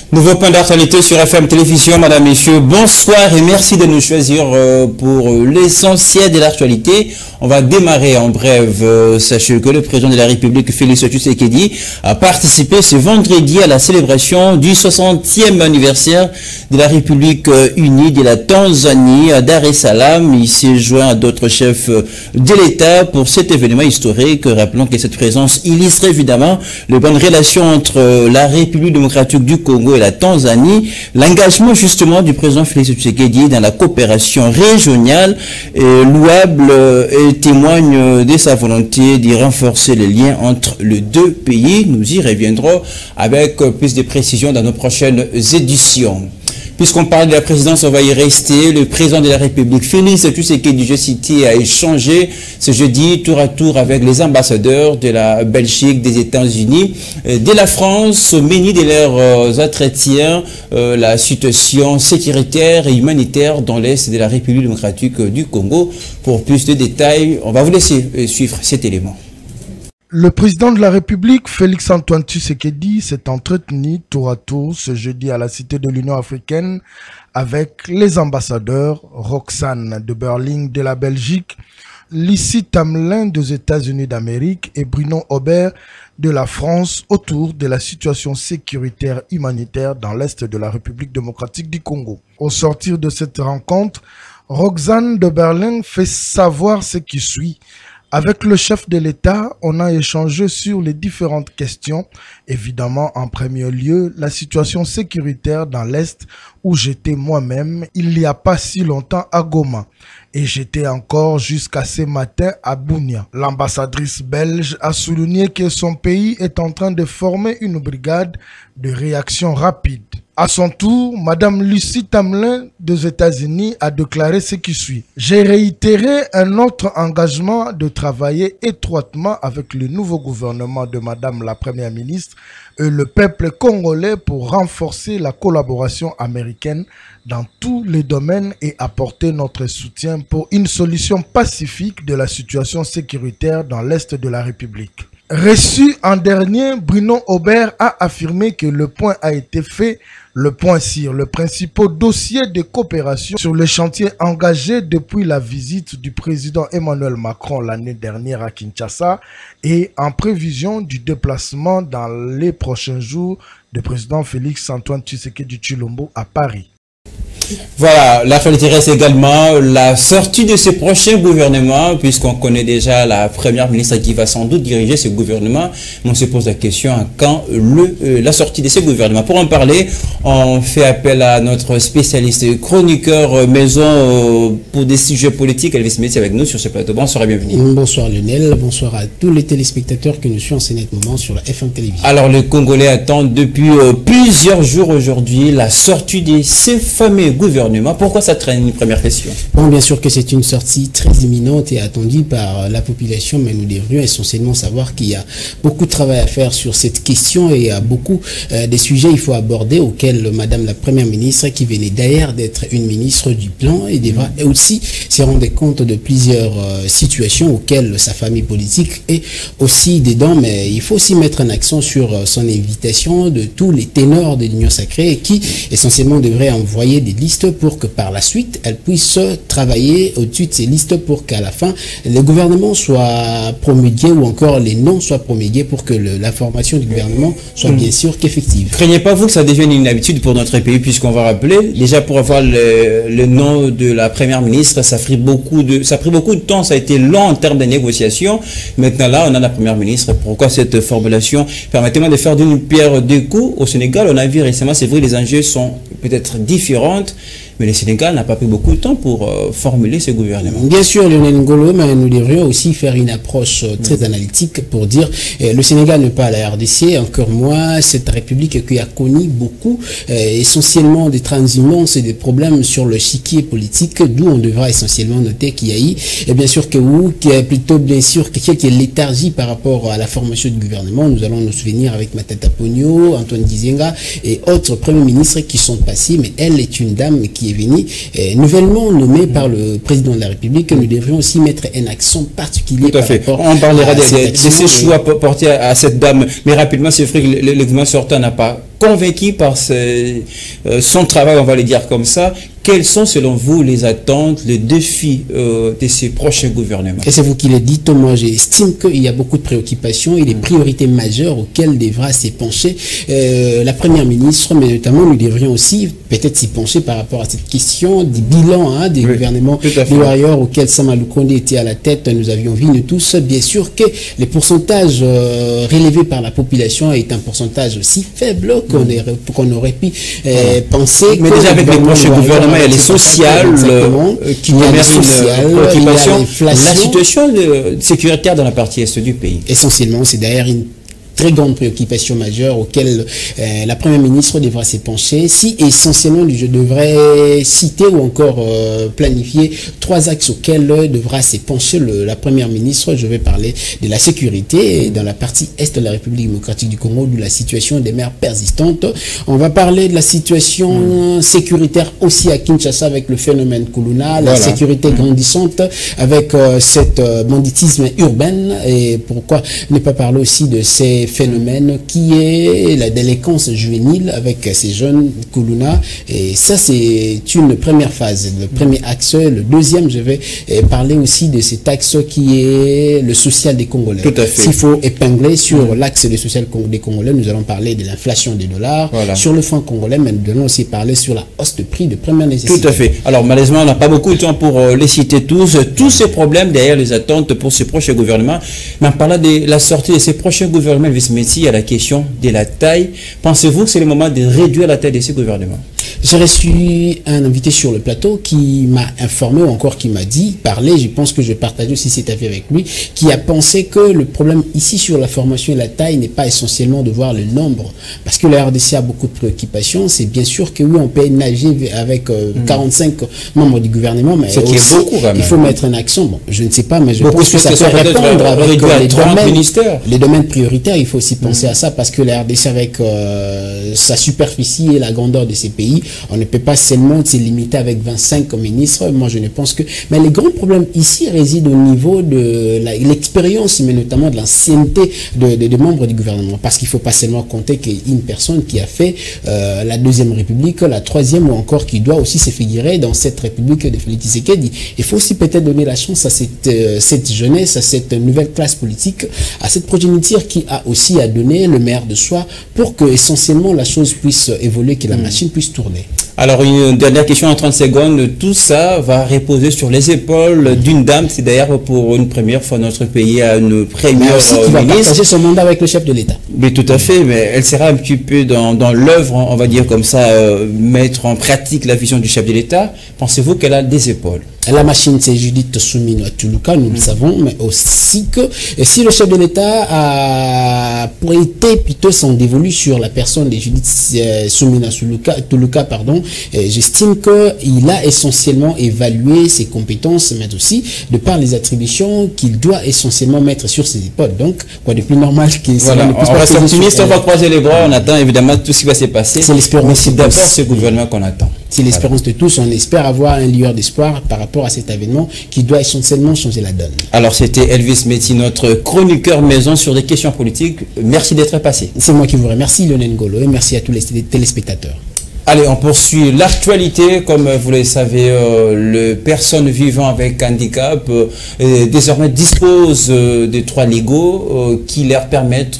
Nouveau point d'actualité sur FM Télévision, madame, messieurs, bonsoir et merci de nous choisir pour l'essentiel de l'actualité. On va démarrer en bref. Sachez que le président de la République, Félix Tshisekedi, a participé ce vendredi à la célébration du 60e anniversaire de la République unie de la Tanzanie à Dar es Salaam. Il s'est joint à d'autres chefs de l'État pour cet événement historique. Rappelons que cette présence illustre évidemment les bonnes relations entre la République démocratique du Congo et la Tanzanie, l'engagement justement du président Félix Tshisekedi dans la coopération régionale est louable et témoigne de sa volonté d'y renforcer les liens entre les deux pays. Nous y reviendrons avec plus de précisions dans nos prochaines éditions. Puisqu'on parle de la présidence, on va y rester. Le président de la République, Félix Tshisekedi, je citais, a échangé ce jeudi tour à tour avec les ambassadeurs de la Belgique, des États-Unis, de la France, au menu de leurs entretiens, la situation sécuritaire et humanitaire dans l'Est de la République démocratique du Congo. Pour plus de détails, on va vous laisser suivre cet élément. Le président de la République, Félix-Antoine Tshisekedi, s'est entretenu tour à tour ce jeudi à la Cité de l'Union africaine avec les ambassadeurs Roxane de Berling de la Belgique, Lissi Tamelin des États-Unis d'Amérique et Bruno Aubert de la France autour de la situation sécuritaire humanitaire dans l'Est de la République démocratique du Congo. Au sortir de cette rencontre, Roxane de Berling fait savoir ce qui suit. Avec le chef de l'État, on a échangé sur les différentes questions. Évidemment, en premier lieu, la situation sécuritaire dans l'Est où j'étais moi-même il n'y a pas si longtemps à Goma. Et j'étais encore jusqu'à ce matin à Bunia. L'ambassadrice belge a souligné que son pays est en train de former une brigade de réaction rapide. À son tour, Madame Lissi Tamelin des États-Unis a déclaré ce qui suit. J'ai réitéré un autre engagement de travailler étroitement avec le nouveau gouvernement de Madame la Première ministre et le peuple congolais pour renforcer la collaboration américaine dans tous les domaines et apporter notre soutien pour une solution pacifique de la situation sécuritaire dans l'Est de la République. Reçu en dernier, Bruno Aubert a affirmé que le point a été fait, le point sur le principal dossier de coopération sur le chantier engagé depuis la visite du président Emmanuel Macron l'année dernière à Kinshasa et en prévision du déplacement dans les prochains jours du président Félix-Antoine Tshisekedi Tshilombo à Paris. Voilà, l'actualité reste également la sortie de ce prochain gouvernement, puisqu'on connaît déjà la première ministre qui va sans doute diriger ce gouvernement. Mais on se pose la question à quand la sortie de ce gouvernement. Pour en parler, on fait appel à notre spécialiste chroniqueur maison pour des sujets politiques, Elvis Messi, avec nous sur ce plateau. Bonsoir et bienvenue. Bonsoir Lionel, bonsoir à tous les téléspectateurs qui nous suivent en ce moment sur la FM Télévision. Alors les Congolais attendent depuis plusieurs jours aujourd'hui la sortie de ces fameux gouvernement. Pourquoi ça traîne? Une première question. Bon, bien sûr que c'est une sortie très imminente et attendue par la population, mais nous devrions essentiellement savoir qu'il y a beaucoup de travail à faire sur cette question et il y a beaucoup des sujets il faut aborder auxquels Madame la Première ministre, qui venait d'ailleurs d'être une ministre du plan, et devra aussi se rendre compte de plusieurs situations auxquelles sa famille politique est aussi dedans, mais il faut aussi mettre un accent sur son invitation de tous les ténors de l'Union sacrée qui essentiellement devraient envoyer des listes pour que par la suite, elle puisse travailler au-dessus de ces listes pour qu'à la fin, le gouvernement soit promulgué ou encore les noms soient promulgués pour que la formation du gouvernement soit bien sûr qu'effective. Craignez pas vous que ça devienne une habitude pour notre pays, puisqu'on va rappeler, déjà pour avoir le nom de la première ministre, ça a pris beaucoup de temps, ça a été long en termes de négociations. Maintenant là, on a la première ministre. Pourquoi cette formulation? Permettez-moi de faire d'une pierre deux coups. Au Sénégal, on a vu récemment, c'est vrai, les enjeux sont peut-être différents, mais le Sénégal n'a pas pris beaucoup de temps pour formuler ce gouvernement. Bien sûr, Lionel Ngolo, mais nous devrions aussi faire une approche très analytique pour dire le Sénégal n'est pas la RDC, encore moins cette république qui a connu beaucoup, essentiellement des transhumances et des problèmes sur le chiquier politique, d'où on devra essentiellement noter qu'il y a eu, et bien sûr que qui est plutôt bien sûr quelqu'un qui est léthargie par rapport à la formation du gouvernement. Nous allons nous souvenir avec Matata Ponyo, Antoine Gizenga et autres premiers ministres qui sont passés, mais elle est une dame qui est venue nouvellement nommée par le président de la République. Nous devrions aussi mettre un accent particulier. Tout à fait. On parlera de ces choix portés à cette dame, mais rapidement, c'est vrai que le gouvernement sortant n'a pas convaincu par son travail, on va le dire comme ça. Quelles sont selon vous les attentes, les défis de ces prochains gouvernements? Et c'est vous qui le dites, moi j'estime qu'il y a beaucoup de préoccupations et des priorités majeures auxquelles devra s'épancher la Première ministre, mais notamment nous devrions aussi peut-être s'y pencher par rapport à cette question du bilan des gouvernements de Warrior auxquels Sama Lukonde était à la tête. Nous avions vu, nous tous, bien sûr que les pourcentages relevés par la population est un pourcentage aussi faible qu'on aurait pu penser. Mais déjà avec les prochains gouvernements, il y a les sociales qui demeurent une préoccupation. La situation sécuritaire dans la partie est du pays. Essentiellement, c'est d'ailleurs une très grande préoccupation majeure auquel la Première ministre devra s'épancher. Si essentiellement je devrais citer ou encore planifier 3 axes auxquels devra s'épancher la Première ministre, je vais parler de la sécurité et dans la partie est de la République démocratique du Congo où la situation demeure persistante. On va parler de la situation sécuritaire aussi à Kinshasa avec le phénomène Kuluna, la sécurité grandissante avec cette banditisme urbain et pourquoi ne pas parler aussi de ces phénomène qui est la délinquance juvénile avec ces jeunes Kuluna. Et ça, c'est une première phase, le premier axe. Le deuxième, je vais parler aussi de cet axe qui est le social des Congolais. Tout à fait. S'il faut épingler sur l'axe du social des Congolais, nous allons parler de l'inflation des dollars. Sur le franc congolais, mais nous allons aussi parler sur la hausse de prix de première nécessité. Tout à fait. Alors, malheureusement, on n'a pas beaucoup de temps pour les citer tous. Tous ces problèmes derrière les attentes pour ce prochain gouvernement. Mais en parlant de la sortie de ces prochains gouvernements, Vice-Métis, à la question de la taille, pensez-vous que c'est le moment de réduire la taille de ces gouvernements? J'ai reçu un invité sur le plateau qui m'a informé ou encore qui m'a dit, parler, je pense que je partage aussi cet avis avec lui, qui a pensé que le problème ici sur la formation et la taille n'est pas essentiellement de voir le nombre, parce que la RDC a beaucoup de préoccupations. C'est bien sûr que oui, on peut nager avec 45 membres du gouvernement, mais ce qui est beaucoup, quand même. Il faut mettre un accent. Bon, je ne sais pas, mais je beaucoup pense que ça peut répondre avec les domaines prioritaires. Il faut aussi penser à ça, parce que la RDC avec sa superficie et la grandeur de ses pays, on ne peut pas seulement se limiter avec 25 ministres. Moi, je ne pense que... Mais les grands problèmes ici résident au niveau de l'expérience, mais notamment de l'ancienneté des membres du gouvernement. Parce qu'il ne faut pas seulement compter qu'une personne qui a fait la Deuxième République, la Troisième, ou encore qui doit aussi se figurer dans cette République de Félix Tshisekedi. Il faut aussi peut-être donner la chance à cette jeunesse, à cette nouvelle classe politique, à cette progéniture qui a aussi à donner le meilleur de soi pour que essentiellement la chose puisse évoluer, que la machine puisse tourner. Alors, une dernière question en 30 secondes. Tout ça va reposer sur les épaules d'une dame. C'est d'ailleurs pour une première fois notre pays à une première ministre. Qui va partager son mandat avec le chef de l'État. Mais tout à fait, mais elle sera un petit peu dans l'œuvre, on va dire comme ça, mettre en pratique la vision du chef de l'État. Pensez-vous qu'elle a des épaules? La machine, c'est Judith Soumino Tuluka, nous le savons, mais aussi que si le chef de l'État a prêté plutôt son dévolu sur la personne de Judith Soumino Tuluka, pardon, j'estime qu'il a essentiellement évalué ses compétences, mais aussi de par les attributions qu'il doit essentiellement mettre sur ses épaules. Donc, quoi de plus normal que ça voilà, on reste optimiste, on va croiser les bras, on attend évidemment tout ce qui va se passer. C'est l'espérance. Mais c'est d'abord ce gouvernement qu'on attend. C'est l'espérance de tous, on espère avoir un lueur d'espoir par rapport à cet événement qui doit essentiellement changer la donne. Alors c'était Elvis Métis, notre chroniqueur maison sur des questions politiques. Merci d'être passé. C'est moi qui vous remercie, Lionel Ngolo, et merci à tous les téléspectateurs. Allez, on poursuit l'actualité. Comme vous le savez, les personnes vivant avec handicap désormais disposent des droits légaux qui leur permettent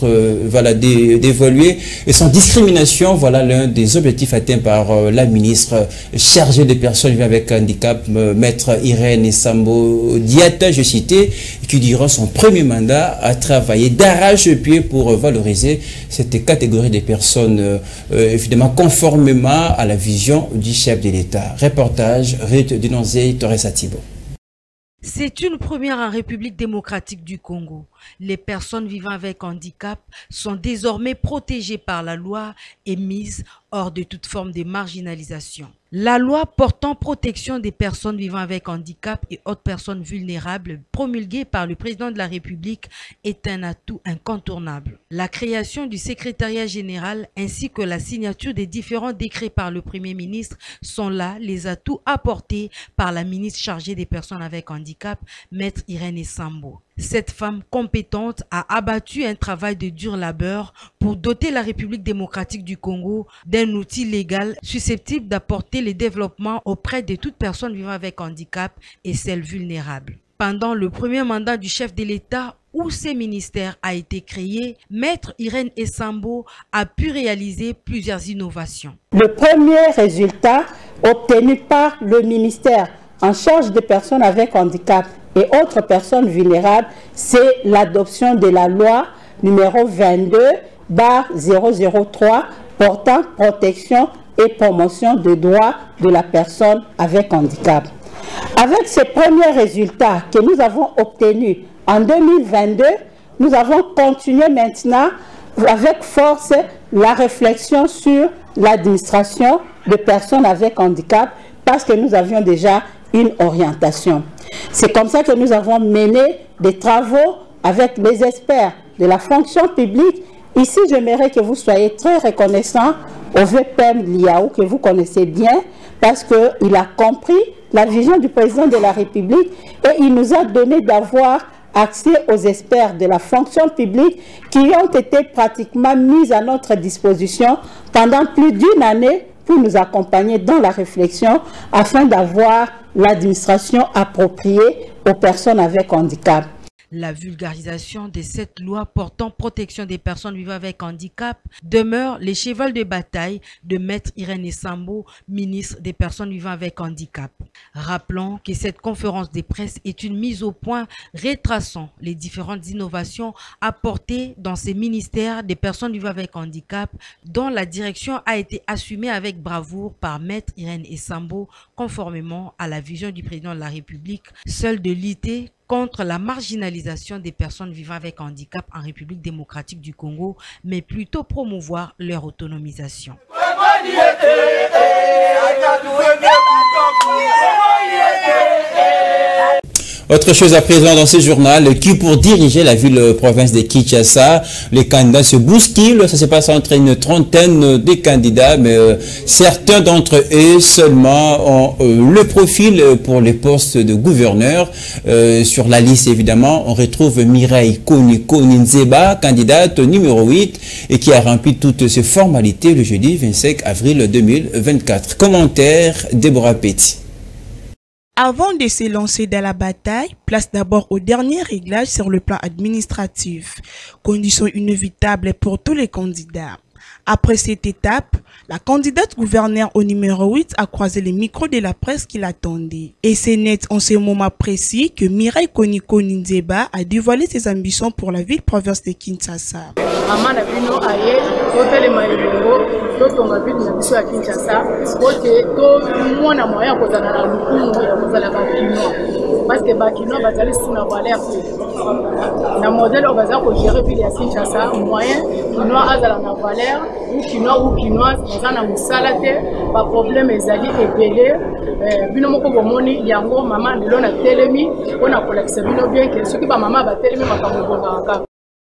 voilà, d'évoluer. Et sans discrimination, voilà l'un des objectifs atteints par la ministre chargée des personnes vivant avec handicap, maître Irène Sambo Diata, je citais, qui durant son premier mandat a travaillé d'arrache-pied pour valoriser cette catégorie des personnes, évidemment conformément à la vision du chef de l'État. Reportage, Ruth Dinonzé, Torres Atibo. C'est une première en République démocratique du Congo. Les personnes vivant avec handicap sont désormais protégées par la loi et mises hors de toute forme de marginalisation. La loi portant protection des personnes vivant avec handicap et autres personnes vulnérables, promulguée par le président de la République, est un atout incontournable. La création du secrétariat général ainsi que la signature des différents décrets par le Premier ministre sont là les atouts apportés par la ministre chargée des personnes avec handicap, maître Irène Sambo. Cette femme compétente a abattu un travail de dur labeur pour doter la République démocratique du Congo d'un outil légal susceptible d'apporter le développement auprès de toute personne vivant avec handicap et celles vulnérables. Pendant le premier mandat du chef de l'État où ce ministère a été créé, Maître Irène Esambo a pu réaliser plusieurs innovations. Le premier résultat obtenu par le ministère en charge des personnes avec handicap et autres personnes vulnérables, c'est l'adoption de la loi numéro 22/003 portant protection et promotion des droits de la personne avec handicap. Avec ces premiers résultats que nous avons obtenus en 2022, nous avons continué maintenant avec force la réflexion sur l'administration de personnes avec handicap parce que nous avions déjà une orientation. C'est comme ça que nous avons mené des travaux avec les experts de la fonction publique. Ici, j'aimerais que vous soyez très reconnaissants au VPM Liaou, que vous connaissez bien, parce qu'il a compris la vision du président de la République et il nous a donné d'avoir accès aux experts de la fonction publique qui ont été pratiquement mis à notre disposition pendant plus d'une année pour nous accompagner dans la réflexion afin d'avoir l'administration appropriée aux personnes avec handicap. La vulgarisation de cette loi portant protection des personnes vivant avec handicap demeure les chevals de bataille de Maître Irène Esambo, ministre des personnes vivant avec handicap. Rappelons que cette conférence de presse est une mise au point retraçant les différentes innovations apportées dans ces ministères des personnes vivant avec handicap dont la direction a été assumée avec bravoure par Maître Irène Esambo conformément à la vision du président de la République, seule de lutter contre la marginalisation des personnes vivant avec handicap en République démocratique du Congo, mais plutôt promouvoir leur autonomisation. Autre chose à présent dans ce journal, qui pour diriger la ville-province de Kinshasa, les candidats se bousculent. Ça se passe entre une trentaine de candidats, mais certains d'entre eux seulement ont le profil pour les postes de gouverneur. Sur la liste, évidemment, on retrouve Mireille Koni-Koni-Nzeba, candidate numéro 8, et qui a rempli toutes ces formalités le jeudi 25 avril 2024. Commentaire, Déborah Petit. Avant de se lancer dans la bataille, place d'abord au dernier réglage sur le plan administratif, condition inévitable pour tous les candidats. Après cette étape, la candidate gouverneur au numéro 8 a croisé les micros de la presse qui l'attendait. Et c'est net en ce moment précis que Mireille Koni-Koni-Nzeba a dévoilé ses ambitions pour la ville-province de Kinshasa. Parce que Bakino bazali sina valeur na modèle on va gérer ville ya Kinshasa moyen kinois azala na valeur ou kinoise bazana musala te pas problème ezali ebele bino moko bomoni yango mama lelo na telemi ona kolakisa bino bien que ceux qui ba mama ba telemi makambo bonga.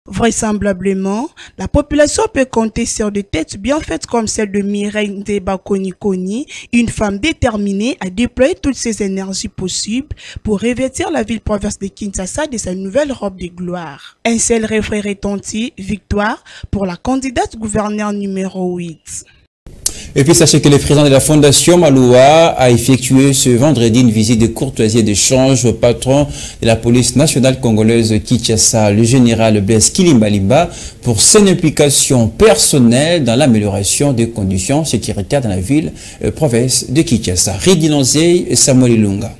Vraisemblablement, la population peut compter sur des têtes bien faites comme celle de Mireille Nzeba Koni-Koni, une femme déterminée à déployer toutes ses énergies possibles pour revêtir la ville-province de Kinshasa de sa nouvelle robe de gloire. Un seul refrain retentit, victoire pour la candidate gouverneur numéro 8. Et puis sachez que le président de la Fondation Maloua a effectué ce vendredi une visite de courtoisie et d'échange au patron de la police nationale congolaise Kinshasa, le général Blaise Kilimbalimba, pour son implication personnelle dans l'amélioration des conditions sécuritaires dans la ville-province de Kinshasa. Ridinonzei et Samuel Ilunga.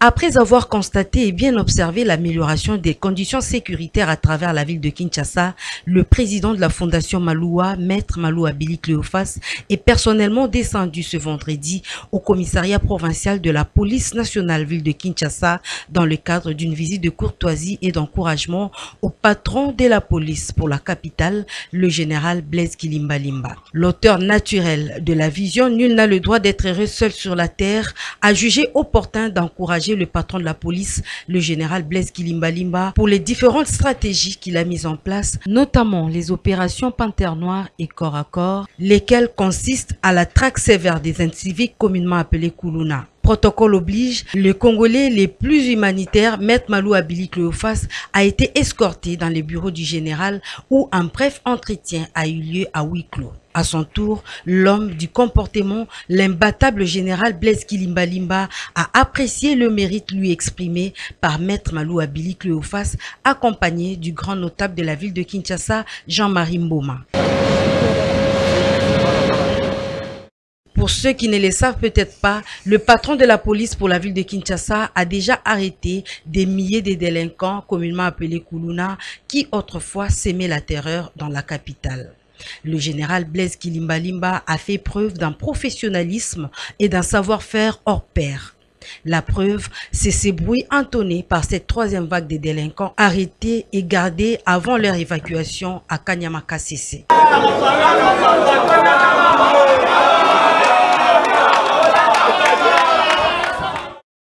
Après avoir constaté et bien observé l'amélioration des conditions sécuritaires à travers la ville de Kinshasa, le président de la Fondation Maloua, Maître Maloua Billy Cléophas, est personnellement descendu ce vendredi au commissariat provincial de la police nationale ville de Kinshasa dans le cadre d'une visite de courtoisie et d'encouragement au patron de la police pour la capitale, le général Blaise Kilimbalimba. L'auteur naturel de la vision « Nul n'a le droit d'être heureux seul sur la terre » a jugé opportun d'encourager remercié le patron de la police, le général Blaise Kilimbalimba, pour les différentes stratégies qu'il a mises en place, notamment les opérations Panthère Noire et Corps à Corps, lesquelles consistent à la traque sévère des inciviques communément appelés Koulouna. Protocole oblige, le Congolais les plus humanitaires, Maître Malou Abili Cléophas, a été escorté dans les bureaux du général où un bref entretien a eu lieu à huis clos. À son tour, l'homme du comportement, l'imbattable général Blaise Kilimbalimba, a apprécié le mérite lui exprimé par Maître Malou Abili Cléophas, accompagné du grand notable de la ville de Kinshasa, Jean-Marie Mboma. Pour ceux qui ne le savent peut-être pas, le patron de la police pour la ville de Kinshasa a déjà arrêté des milliers de délinquants communément appelés Koulouna qui autrefois semaient la terreur dans la capitale. Le général Blaise Kilimbalimba a fait preuve d'un professionnalisme et d'un savoir-faire hors pair. La preuve, c'est ces bruits entonnés par cette troisième vague de délinquants arrêtés et gardés avant leur évacuation à Kanyama-Kassese.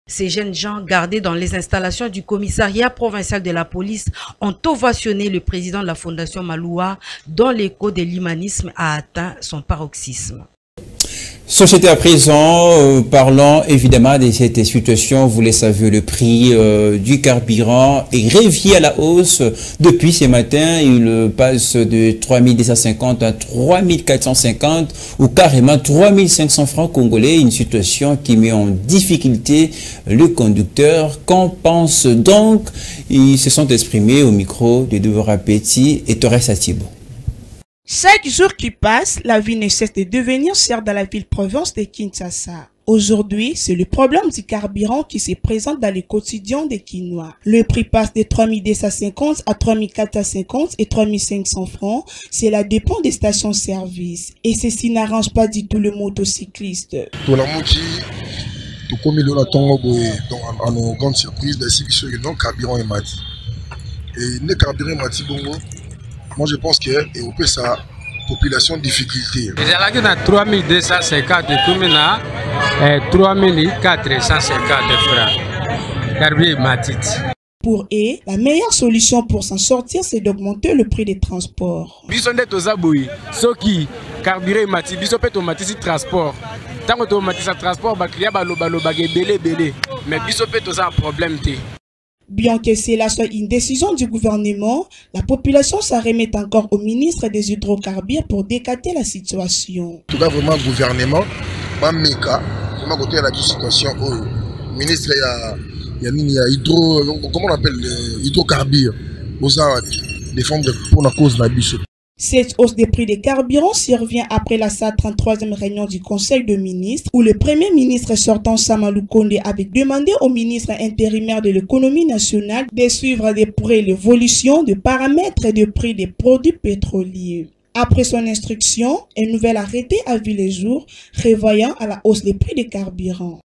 Ces jeunes gens gardés dans les installations du commissariat provincial de la police ont ovationné le président de la fondation Maloua, dont l'écho de l'humanisme a atteint son paroxysme. Société à présent, parlons évidemment de cette situation. Vous le savez, le prix du carburant est revenu à la hausse depuis ce matin. Il passe de 3250 à 3450 ou carrément 3500 francs congolais. Une situation qui met en difficulté le conducteur. Qu'en pense donc? Ils se sont exprimés au micro de Deborah Petit et Torres Atibo. Chaque jour qui passe, la vie ne cesse de devenir chère dans la ville-province de Kinshasa. Aujourd'hui, c'est le problème du carburant qui se présente dans le quotidien des Kinois. Le prix passe de 3250 à 3450 et 3500 francs. Cela dépend des stations-service. Et ceci n'arrange pas du tout le motocycliste. Pour la moitié, tout comme il y a à nos grandes surprises, le carburant est mati. Et le carburant est mati, moi je pense que peut sa population difficulté. J'ai là 3250 et 3450 francs. Carburant matite. Pour eux, la meilleure solution pour s'en sortir, c'est d'augmenter le prix des transports. Bisonde tozaboui, ceux qui carburant matite, bisopé automatique transport. Tant que automatique transport, baklia balo belé, mais bisopé toza un problème té. Bien que cela soit une décision du gouvernement, la population s'en remet encore au ministre des hydrocarbures pour décanter la situation. En tout cas, vraiment, le gouvernement, vraiment côté la situation, le ministre, il y a hydro, comment on appelle, hydrocarbures, pour défendre pour la cause de la biche. Cette hausse des prix des carburants survient après la 133e réunion du Conseil de ministres où le Premier ministre sortant Samalou Kondé avait demandé au ministre intérimaire de l'économie nationale de suivre de près l'évolution de paramètres de prix des produits pétroliers. Après son instruction, un nouvel arrêté a vu le jour, prévoyant à la hausse des prix des carburants.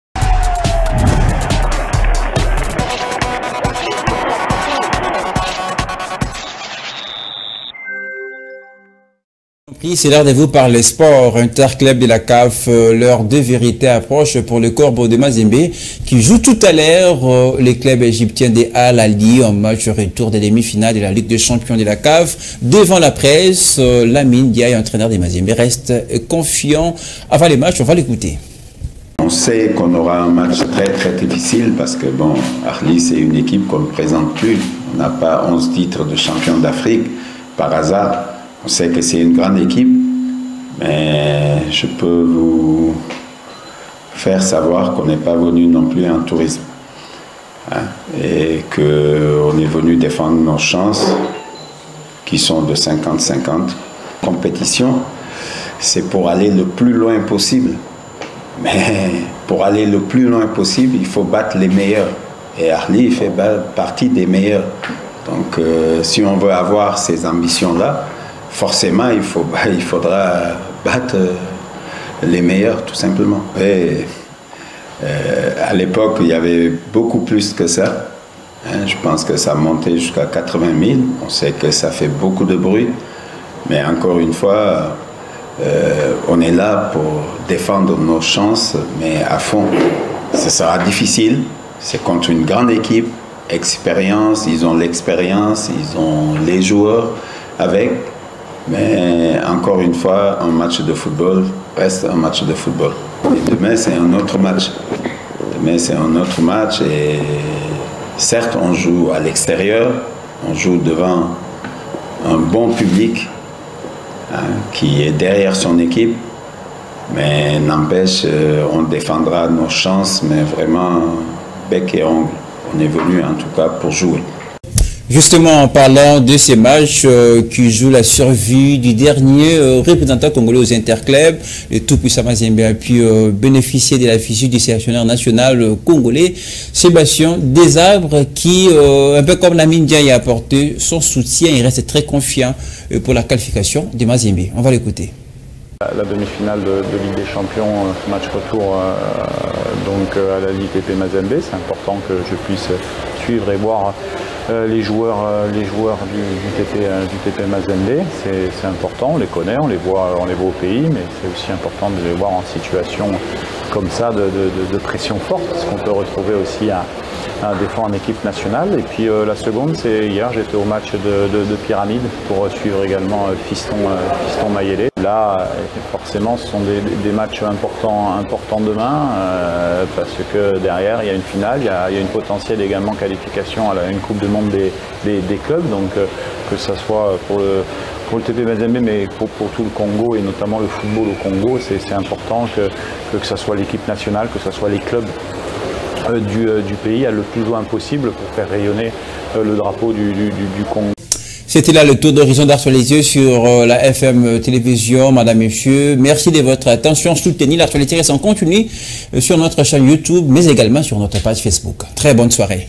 C'est l'heure de vous parler sport. Interclub de la CAF, l'heure de vérité approche pour le Corbeau de Mazembe qui joue tout à l'heure les clubs égyptiens de Al Ahly en match retour des demi-finales de la Ligue des champions de la CAF. Devant la presse, Lamine Diaye, entraîneur de Mazembe, reste confiant. Avant les matchs, on va l'écouter. On sait qu'on aura un match très très difficile parce que bon, Ahly c'est une équipe qu'on ne présente plus. On n'a pas 11 titres de champion d'Afrique par hasard. On sait que c'est une grande équipe, mais je peux vous faire savoir qu'on n'est pas venu non plus en tourisme. Et qu'on est venu défendre nos chances, qui sont de 50-50. Compétition, c'est pour aller le plus loin possible. Mais pour aller le plus loin possible, il faut battre les meilleurs. Et Ahly fait partie des meilleurs. Donc si on veut avoir ces ambitions-là, forcément, il faudra battre les meilleurs, tout simplement. Et à l'époque, il y avait beaucoup plus que ça. Je pense que ça montait jusqu'à 80 000. On sait que ça fait beaucoup de bruit. Mais encore une fois, on est là pour défendre nos chances, mais à fond. Ce sera difficile. C'est contre une grande équipe, expérience, ils ont l'expérience, ils ont les joueurs avec. Mais encore une fois, un match de football reste un match de football. Et demain, c'est un autre match. Demain, c'est un autre match et certes, on joue à l'extérieur, on joue devant un bon public qui est derrière son équipe, mais n'empêche, on défendra nos chances, mais vraiment bec et ongle. On est venu en tout cas pour jouer. Justement, en parlant de ces matchs qui jouent la survie du dernier représentant congolais aux interclubs, le tout-puissant Mazembe a pu bénéficier de la visite du sélectionneur national congolais, Sébastien Desarbres, qui, un peu comme Lamine Dia, a apporté son soutien et reste très confiant pour la qualification de Mazembe. On va l'écouter. La demi-finale de Ligue des Champions, match retour donc à la Ligue TP Mazembe, c'est important que je puisse suivre et voir les joueurs du TP Mazembe. C'est important, on les connaît, on les voit au pays, mais c'est aussi important de les voir en situation comme ça de pression forte, ce qu'on peut retrouver aussi à des fois en équipe nationale. Et puis la seconde, c'est hier, j'étais au match de Pyramide pour suivre également Fiston Mayele. Là, forcément, ce sont des matchs importants demain, parce que derrière, il y a une finale, il y a une potentielle également qualification à une Coupe du Monde des clubs, donc que ce soit pour le TP Mazembe, mais pour tout le Congo et notamment le football au Congo, c'est important que ce soit l'équipe nationale, que ce soit les clubs du pays, a le plus loin possible pour faire rayonner le drapeau du Congo. C'était là le tour d'horizon d'actualité sur la FM Télévision. Madame, Messieurs, merci de votre attention. Soutenez l'actualité reste en continu sur notre chaîne YouTube, mais également sur notre page Facebook. Très bonne soirée.